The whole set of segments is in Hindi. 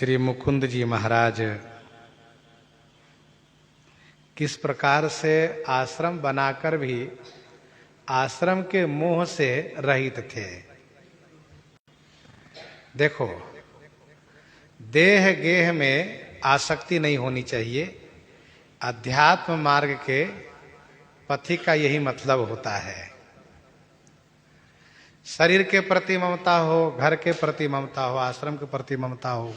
श्री मुकुंद जी महाराज किस प्रकार से आश्रम बनाकर भी आश्रम के मोह से रहित थे। देखो, देह गेह में आसक्ति नहीं होनी चाहिए। अध्यात्म मार्ग के पथिक का यही मतलब होता है। शरीर के प्रति ममता हो, घर के प्रति ममता हो, आश्रम के प्रति ममता हो,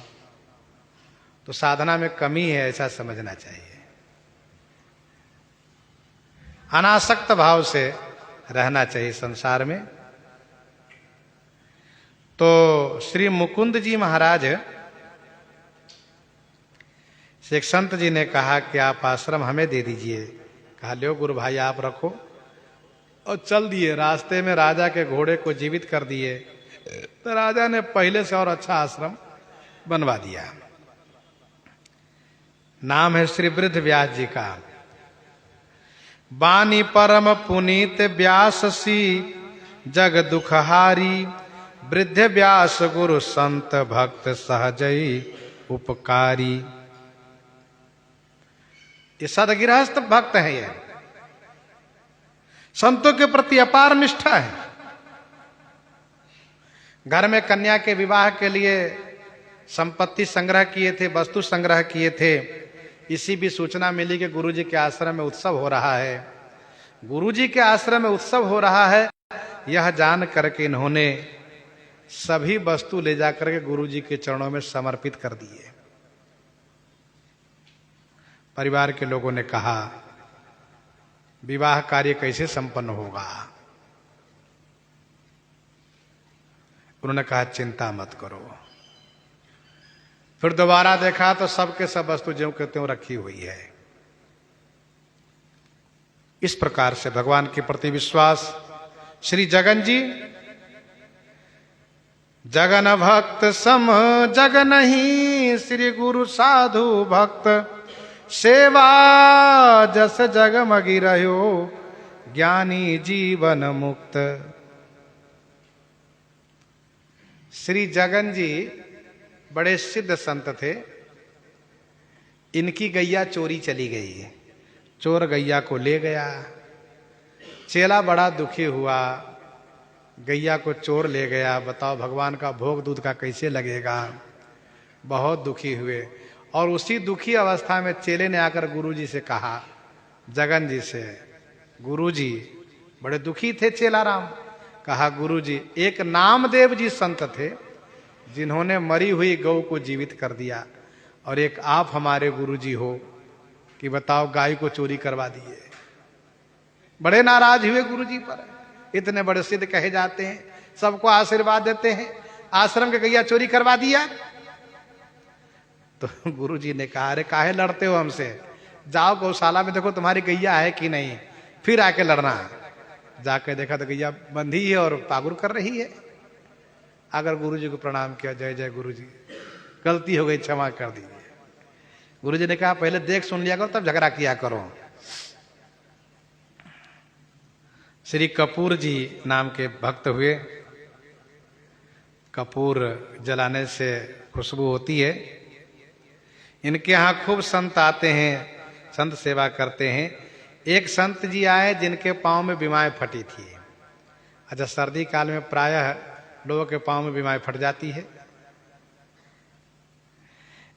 तो साधना में कमी है, ऐसा समझना चाहिए। अनासक्त भाव से रहना चाहिए संसार में। तो श्री मुकुंद जी महाराज से एक संत जी ने कहा कि आप आश्रम हमें दे दीजिए। कहा लो गुरु भाई आप रखो, और चल दिए। रास्ते में राजा के घोड़े को जीवित कर दिए, तो राजा ने पहले से और अच्छा आश्रम बनवा दिया। नाम है श्री वृद्ध व्यास जी का। बानी परम पुनीत व्यास सी जग दुखहारी, वृद्ध व्यास गुरु संत भक्त सहजई उपकारी। ये सदगृहस्थ भक्त है, ये संतों के प्रति अपार निष्ठा है। घर में कन्या के विवाह के लिए संपत्ति संग्रह किए थे, वस्तु संग्रह किए थे। इसी भी सूचना मिली कि गुरुजी के आश्रम में उत्सव हो रहा है। गुरुजी के आश्रम में उत्सव हो रहा है, यह जान करके इन्होंने सभी वस्तु ले जाकर के गुरुजी के चरणों में समर्पित कर दिए। परिवार के लोगों ने कहा विवाह कार्य कैसे संपन्न होगा। उन्होंने कहा चिंता मत करो। फिर दोबारा देखा तो सबके सब वस्तु ज्यों के त्यों रखी हुई है। इस प्रकार से भगवान के प्रति विश्वास। श्री जगन जी, जगन भक्त सम जग नहीं, श्री गुरु साधु भक्त सेवा जस जग मगी रहो, ज्ञानी जीवन मुक्त। श्री जगन जी बड़े सिद्ध संत थे। इनकी गैया चोरी चली गई, चोर गैया को ले गया। चेला बड़ा दुखी हुआ, गैया को चोर ले गया। बताओ भगवान का भोग दूध का कैसे लगेगा। बहुत दुखी हुए, और उसी दुखी अवस्था में चेले ने आकर गुरुजी से कहा, जगन जी से, गुरुजी बड़े दुखी थे चेलाराम। कहा गुरुजी, एक नामदेव जी संत थे जिन्होंने मरी हुई गौ को जीवित कर दिया, और एक आप हमारे गुरुजी हो कि बताओ गाय को चोरी करवा दिए। बड़े नाराज हुए गुरुजी पर। इतने बड़े सिद्ध कहे जाते हैं, सबको आशीर्वाद देते हैं, आश्रम के गैया चोरी करवा दिया। तो गुरुजी ने कहा अरे काहे लड़ते हो हमसे, जाओ गौशाला में देखो तुम्हारी गैया है कि नहीं, फिर आके लड़ना। जाके देखा तो गैया बंधी है और पागुर कर रही है। अगर गुरुजी को प्रणाम किया, जय जय गुरुजी, गलती हो गई, क्षमा कर दीजिए। गुरुजी ने कहा पहले देख सुन लिया करो, तब झगड़ा किया करो। श्री कपूर जी नाम के भक्त हुए। कपूर जलाने से खुशबू होती है। इनके यहाँ खूब संत आते हैं, संत सेवा करते हैं। एक संत जी आए जिनके पांव में बीमाएं फटी थी। अच्छा, सर्दी काल में प्रायः लोगों के पांव में बीमाएं फट जाती है।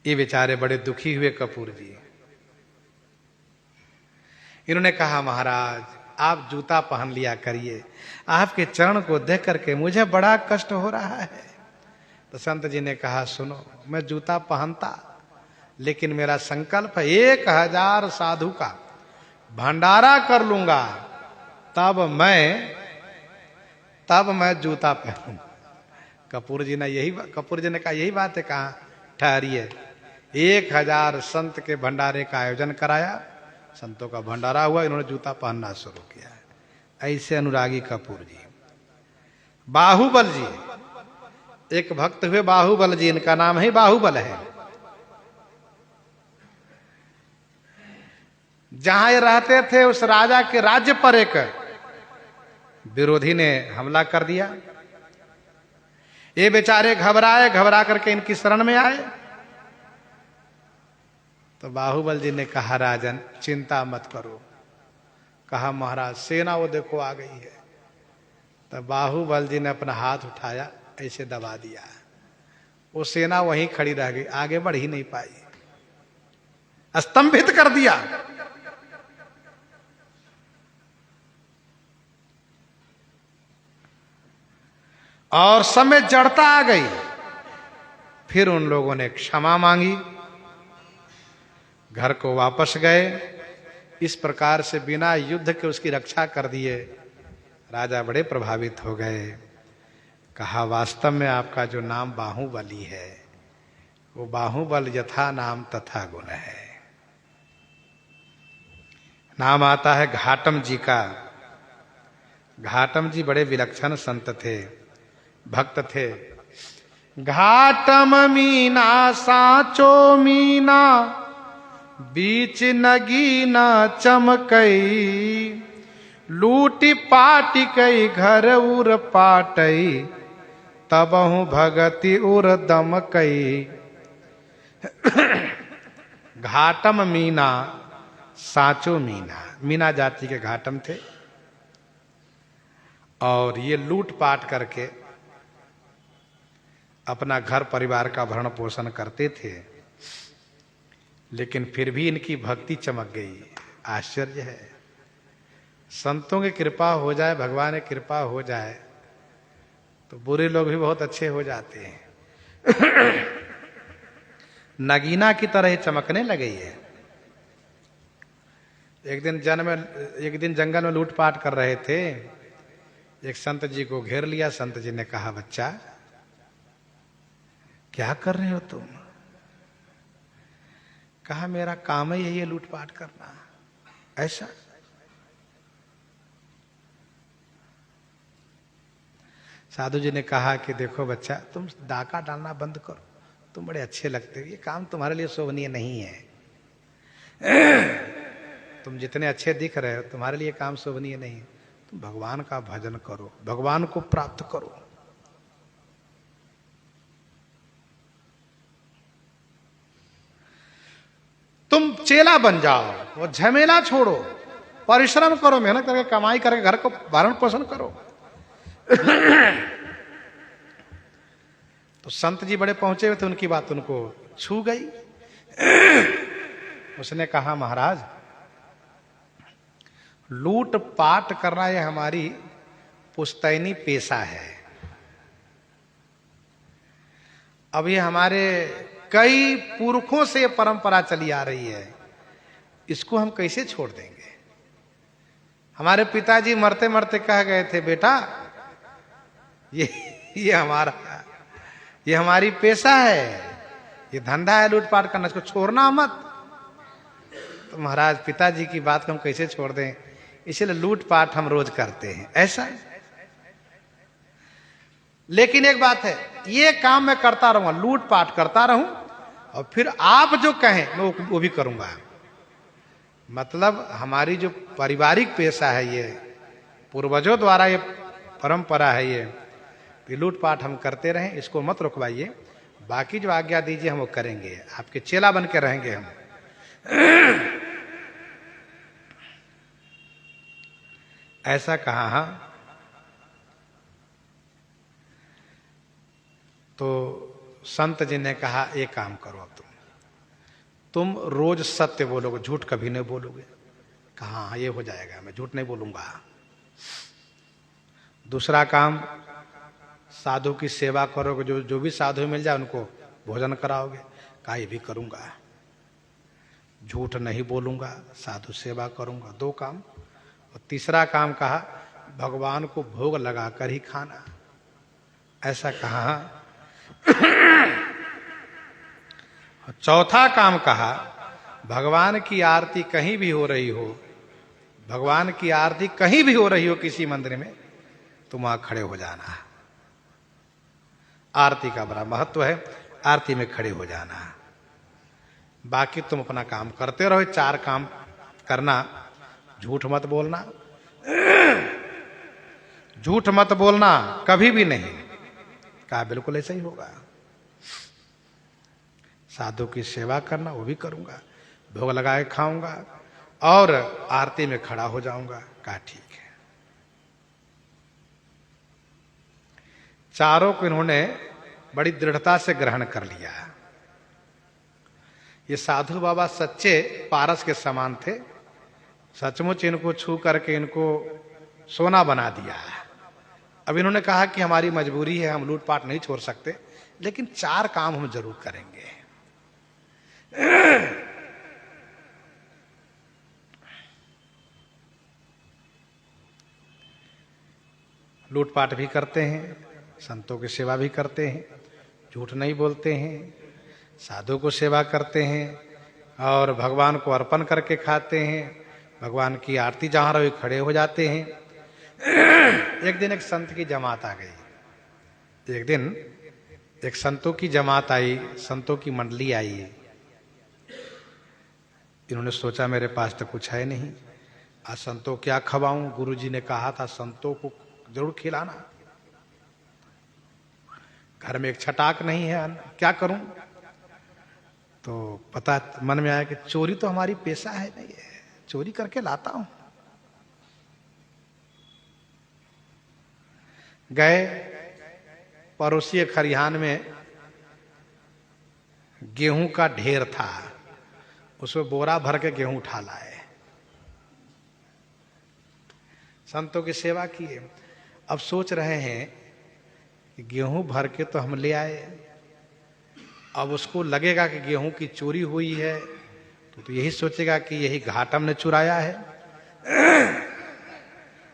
ये बेचारे बड़े दुखी हुए कपूर जी। इन्होंने कहा महाराज आप जूता पहन लिया करिए, आपके चरण को देख करके मुझे बड़ा कष्ट हो रहा है। तो संत जी ने कहा सुनो, मैं जूता पहनता, लेकिन मेरा संकल्प है 1000 साधु का भंडारा कर लूंगा, तब मैं जूता पहनूंगा। कपूर जी ने कहा यही बात है। कहा ठहरिए। 1000 संत के भंडारे का आयोजन कराया, संतों का भंडारा हुआ, इन्होंने जूता पहनना शुरू किया। ऐसे अनुरागी कपूर जी। बाहुबल जी, एक भक्त हुए बाहुबल जी, इनका नाम ही बाहुबल है। जहां ये रहते थे उस राजा के राज्य पर एक विरोधी ने हमला कर दिया। ये बेचारे घबरा करके इनकी शरण में आए। तो बाहुबल जी ने कहा राजन चिंता मत करो। कहा महाराज सेना वो देखो आ गई है। तो बाहुबल जी ने अपना हाथ उठाया, ऐसे दबा दिया, वो सेना वहीं खड़ी रह गई, आगे बढ़ ही नहीं पाई, स्तंभित कर दिया। और समय जड़ता आ गई। फिर उन लोगों ने क्षमा मांगी, घर को वापस गए। इस प्रकार से बिना युद्ध के उसकी रक्षा कर दिए। राजा बड़े प्रभावित हो गए। कहा वास्तव में आपका जो नाम बाहुबली है, वो बाहुबल यथा नाम तथा गुण है। नाम आता है घाटम जी का। घाटम जी बड़े विलक्षण संत थे, भक्त थे। घाटम मीना साचो मीना, बीच नगीना चमकई, लूटी पाटी कई घर उर पाटई, तबहु भगति उर दमकई। घाटम मीना साचो मीना, मीना जाति के घाटम थे और ये लूट पाट करके अपना घर परिवार का भरण पोषण करते थे, लेकिन फिर भी इनकी भक्ति चमक गई। आश्चर्य है, संतों की कृपा हो जाए, भगवान की कृपा हो जाए तो बुरे लोग भी बहुत अच्छे हो जाते हैं। नगीना की तरह ही चमकने लगे है। एक दिन जंगल में लूटपाट कर रहे थे। एक संत जी को घेर लिया। संत जी ने कहा बच्चा क्या कर रहे हो तुम? कहा मेरा काम ही यही है लूटपाट करना। ऐसा? साधु जी ने कहा कि देखो बच्चा, तुम डाका डालना बंद करो, तुम बड़े अच्छे लगते हो, ये काम तुम्हारे लिए शोभनीय नहीं है। तुम जितने अच्छे दिख रहे हो, तुम्हारे लिए काम शोभनीय नहीं है। तुम भगवान का भजन करो, भगवान को प्राप्त करो। तुम चेला बन जाओ, वो झमेला छोड़ो, परिश्रम करो, मेहनत करके कमाई करके घर को भरण पोषण करो। तो संत जी बड़े पहुंचे हुए थे, उनकी बात उनको छू गई। उसने कहा महाराज लूट पाट करना यह हमारी पुश्तैनी पेशा है। अब ये हमारे कई पुरखों से परंपरा चली आ रही है, इसको हम कैसे छोड़ देंगे? हमारे पिताजी मरते मरते कह गए थे बेटा ये हमारी पेशा है, ये धंधा है लूटपाट करना, इसको छोड़ना मत। तो महाराज पिताजी की बात को हम कैसे छोड़ दें, इसलिए लूटपाट हम रोज करते हैं। ऐसा लेकिन एक बात है, ये काम मैं करता रहूंगा, लूटपाट करता रहूं और फिर आप जो कहें मैं वो भी करूंगा। मतलब हमारी जो पारिवारिक पेशा है, ये पूर्वजों द्वारा ये परंपरा है, ये लूटपाट हम करते रहें, इसको मत रुकवाइए। बाकी जो आज्ञा दीजिए हम वो करेंगे, आपके चेला बन के रहेंगे हम। ऐसा कहा। हाँ तो संत जी ने कहा एक काम करो, तुम रोज सत्य बोलोगे, झूठ कभी नहीं बोलोगे। कहा हाँ ये हो जाएगा, मैं झूठ नहीं बोलूंगा। दूसरा काम, साधु की सेवा करोगे, जो भी साधु मिल जाए उनको भोजन कराओगे। कहा ये भी करूंगा, झूठ नहीं बोलूंगा, साधु सेवा करूंगा। 2 काम। और तीसरा काम कहा भगवान को भोग लगाकर ही खाना। ऐसा कहा। चौथा काम कहा भगवान की आरती कहीं भी हो रही हो, भगवान की आरती कहीं भी हो रही हो किसी मंदिर में, तुम वहां खड़े हो जाना। आरती का बड़ा महत्व है, आरती में खड़े हो जाना। बाकी तुम अपना काम करते रहो। 4 काम करना। झूठ मत बोलना, झूठ मत बोलना कभी भी नहीं। कहा बिल्कुल ऐसा ही होगा। साधु की सेवा करना वो भी करूंगा, भोग लगा के खाऊंगा और आरती में खड़ा हो जाऊंगा। कहा ठीक है। चारों को इन्होंने बड़ी दृढ़ता से ग्रहण कर लिया। ये साधु बाबा सच्चे पारस के समान थे, सचमुच इनको छू करके इनको सोना बना दिया। अब इन्होंने कहा कि हमारी मजबूरी है, हम लूटपाट नहीं छोड़ सकते, लेकिन 4 काम हम जरूर करेंगे। लूटपाट भी करते हैं, संतों की सेवा भी करते हैं, झूठ नहीं बोलते हैं, साधु को सेवा करते हैं और भगवान को अर्पण करके खाते हैं। भगवान की आरती जहां रही खड़े हो जाते हैं। एक दिन एक संत की जमात आ गई। एक दिन एक संतों की जमात आई, संतों की मंडली आई। इन्होंने सोचा मेरे पास तो कुछ है नहीं, आज संतों क्या खवाऊं। गुरुजी ने कहा था संतों को जरूर खिलाना। घर में एक छटाक नहीं है, क्या करूं। तो पता मन में आया कि चोरी तो हमारी पेशा है नहीं है, चोरी करके लाता हूं। गए पड़ोसी खरिहान में गेहूं का ढेर था, उसमें बोरा भर के गेहूं उठा लाए, संतों की सेवा किए। अब सोच रहे हैं कि गेहूं भर के तो हम ले आए, अब उसको लगेगा कि गेहूं की चोरी हुई है तो यही सोचेगा कि यही घाटम ने चुराया है,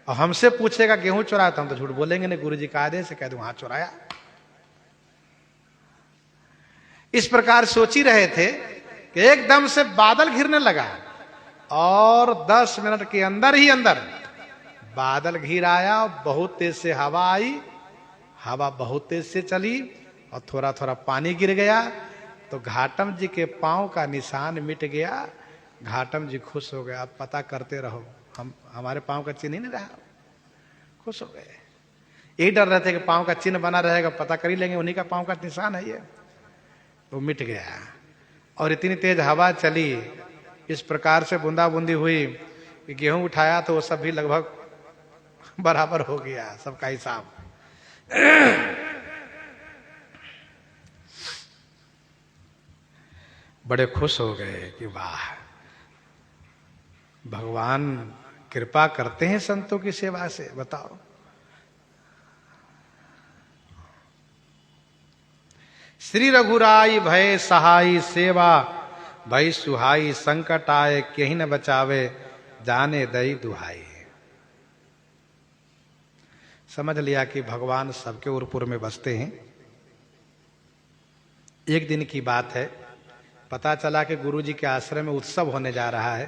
और हमसे पूछेगा गेहूं चुराया तो हम तो झूठ बोलेंगे नहीं, गुरुजी का आदेश से कह दूं हाँ चुराया। इस प्रकार सोच ही रहे थे कि एकदम से बादल घिरने लगा और 10 मिनट के अंदर ही अंदर बादल घिर आया। बहुत तेज से हवा आई, हवा बहुत तेज से चली और थोड़ा थोड़ा पानी गिर गया तो घाटम जी के पांव का निशान मिट गया। घाटम जी खुश हो गए। आप पता करते रहो, हमारे पांव का चिन्ह ही नहीं रहा। खुश हो गए। यही डर रहे थे कि पांव का चिन्ह बना रहेगा, पता कर ही लेंगे उन्हीं का पांव का निशान है ये। वो मिट गया और इतनी तेज हवा चली, इस प्रकार से बूंदा बूंदी हुई कि गेहूं उठाया तो वो सब भी लगभग बराबर हो गया, सबका हिसाब। बड़े खुश हो गए कि वाह, भगवान कृपा करते हैं संतों की सेवा से। बताओ, श्री रघुराई भय सहाई सेवा, भय सुहाई संकट आए केहि न बचावे, जाने दई दुहाई। समझ लिया कि भगवान सबके उरपुर में बसते हैं। एक दिन की बात है, पता चला कि गुरुजी के आश्रम में उत्सव होने जा रहा है,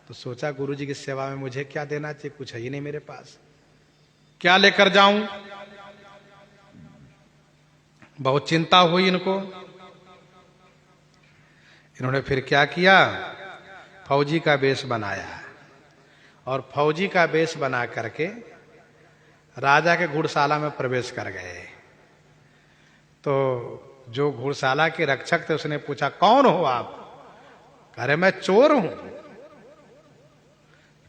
तो सोचा गुरुजी की सेवा में मुझे क्या देना चाहिए, कुछ है ही नहीं मेरे पास, क्या लेकर जाऊं। बहुत चिंता हुई इनको। इन्होंने फिर क्या किया, फौजी का वेश बनाया और फौजी का वेश बना करके राजा के घुड़शाला में प्रवेश कर गए। तो जो घुड़शाला के रक्षक थे उसने पूछा कौन हो आप। कह रहे मैं चोर हूं।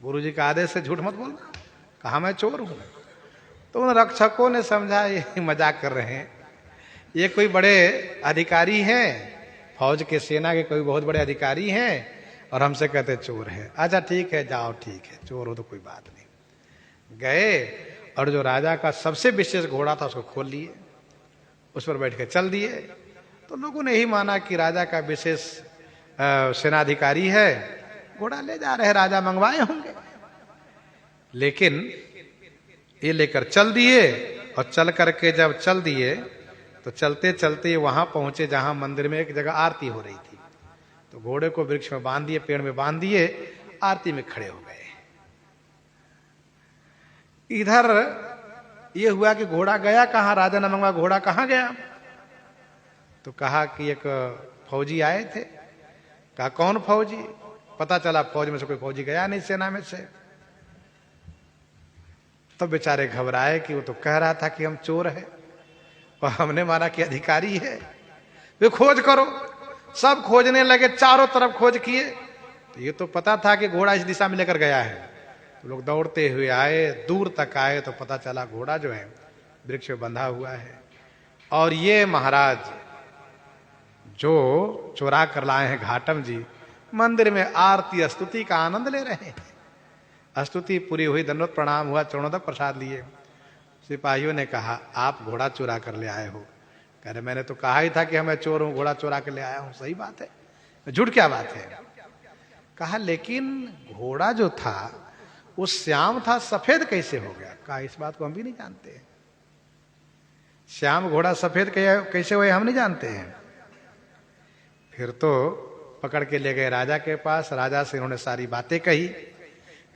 गुरुजी का आदेश से झूठ मत बोलना, कहा मैं चोर हूं। तो उन रक्षकों ने समझा ये मजाक कर रहे हैं, ये कोई बड़े अधिकारी हैं, फौज के सेना के कोई बहुत बड़े अधिकारी हैं और हमसे कहते चोर हैं। अच्छा ठीक है, जाओ ठीक है, चोर हो तो कोई बात नहीं। गए और जो राजा का सबसे विशेष घोड़ा था उसको खोल लिए, उस पर बैठ के चल दिए। तो लोगों ने यही माना कि राजा का विशेष सेनाधिकारी है, घोड़ा ले जा रहे, राजा मंगवाए होंगे। लेकिन ये लेकर चल दिए और चल करके जब चल दिए तो चलते चलते वहां पहुंचे जहां मंदिर में एक जगह आरती हो रही थी। तो घोड़े को वृक्ष में बांध दिए, पेड़ में बांध दिए, आरती में खड़े हो गए। इधर ये हुआ कि घोड़ा गया कहां, राजा ने मंगवा घोड़ा कहां गया। तो कहा कि एक फौजी आए थे। कहा कौन फौजी। पता चला फौज में से कोई फौजी गया नहीं, सेना में से। तो बेचारे घबराए कि वो तो कह रहा था कि हम चोर हैं और हमने माना कि अधिकारी है। वे खोज करो, सब खोजने लगे, चारों तरफ खोज किए। तो ये तो पता था कि घोड़ा इस दिशा में लेकर गया है। तो लोग दौड़ते हुए आए, दूर तक आए तो पता चला घोड़ा जो है वृक्ष में बंधा हुआ है। और ये महाराज जो चुरा कर लाए हैं घाटम जी, मंदिर में आरती स्तुति का आनंद ले रहे हैं। स्तुति पूरी हुई, दंडवत प्रणाम हुआ, चरणोदक प्रसाद लिए। सिपाहियों ने कहा आप घोड़ा चुरा कर ले आए हो। कह रहे मैंने तो कहा ही था कि मैं चोर हूं, घोड़ा चुरा कर ले आया हूं। सही बात है, झूठ क्या बात है। कहा लेकिन घोड़ा जो था वो श्याम था, सफेद कैसे हो गया। कहा इस बात को हम भी नहीं जानते, श्याम घोड़ा सफेद कैसे हुए हम नहीं जानते हैं। फिर तो पकड़ के ले गए राजा के पास। राजा से इन्होंने सारी बातें कही।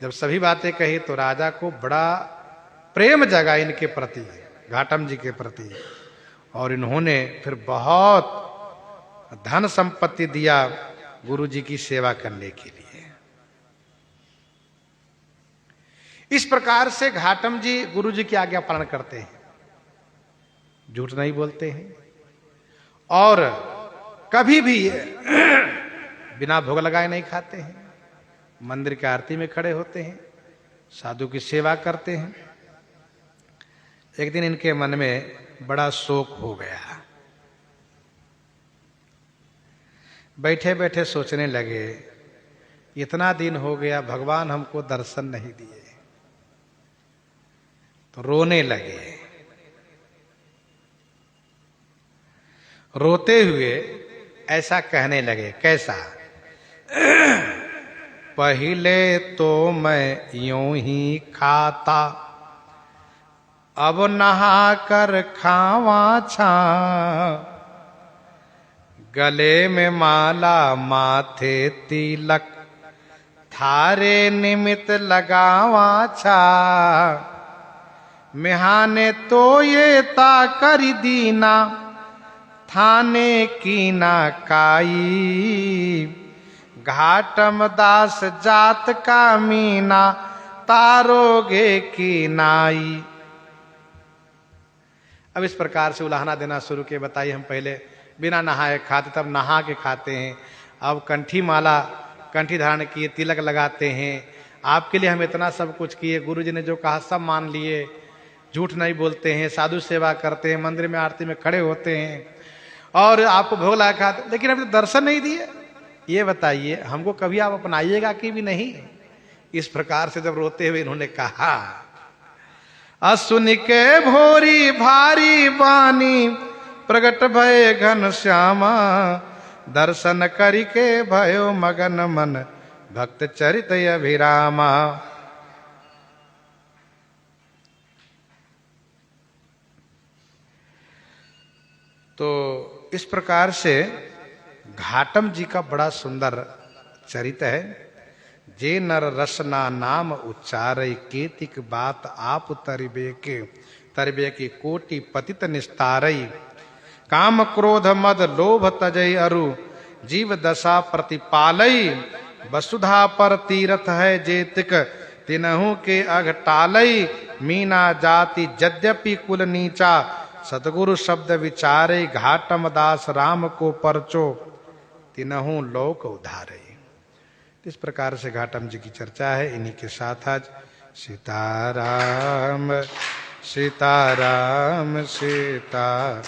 जब सभी बातें कही तो राजा को बड़ा प्रेम जगा इनके प्रति, घाटम जी के प्रति। और इन्होंने फिर बहुत धन संपत्ति दिया गुरु जी की सेवा करने के लिए। इस प्रकार से घाटम जी गुरु जी की आज्ञा पालन करते हैं, झूठ नहीं बोलते हैं, और कभी भी बिना भोग लगाए नहीं खाते हैं। मंदिर की आरती में खड़े होते हैं, साधु की सेवा करते हैं। एक दिन इनके मन में बड़ा शोक हो गया। बैठे बैठे सोचने लगे इतना दिन हो गया भगवान हमको दर्शन नहीं दिए। तो रोने लगे। रोते हुए ऐसा कहने लगे, कैसा। पहले तो मैं यूं ही खाता, अब नहा कर खावा छा। गले में माला माथे तिलक, थारे निमित्त लगावा छा। मिहाने तो ये ता करी दीना, थाने की ना काई। घाटम दास जात का मीना, तारोगे की नाई। अब इस प्रकार से उलाहना देना शुरू किए। बताइए हम पहले बिना नहाए खाते, तब नहा के खाते हैं। अब कंठी माला, कंठी धारण किए, तिलक लगाते हैं। आपके लिए हम इतना सब कुछ किए, गुरु जी ने जो कहा सब मान लिए। झूठ नहीं बोलते हैं, साधु सेवा करते हैं, मंदिर में आरती में खड़े होते हैं, और आपको भोग लगा खाते, लेकिन अभी तो दर्शन नहीं दिए। ये बताइए हमको कभी आप अपनाइएगा कि भी नहीं। इस प्रकार से जब रोते हुए इन्होंने कहा, असुन के भोरी भारी बानी, प्रगट भय घन श्यामा। दर्शन करिके भयो मगन मन, भक्त चरित अभिरामा। तो इस प्रकार से घाटम जी का बड़ा सुंदर चरित्र है। जे नर रसना नाम उच्चारय, केतिक बात आप तरबे के कोटि पतित निस्तारय। काम क्रोध मद लोभ तजय अरु, जीव दशा प्रतिपालय। वसुधा पर तीर्थ है जेतिक, तिनहु के अघ टालय। मीना जाति यद्यपि कुल नीचा, सतगुरु शब्द विचारे। घाटम दास राम को परचो, तिनहु लोक उधारे। इस प्रकार से घाटम जी की चर्चा है। इन्हीं के साथ आज सीताराम सीताराम सीताराम।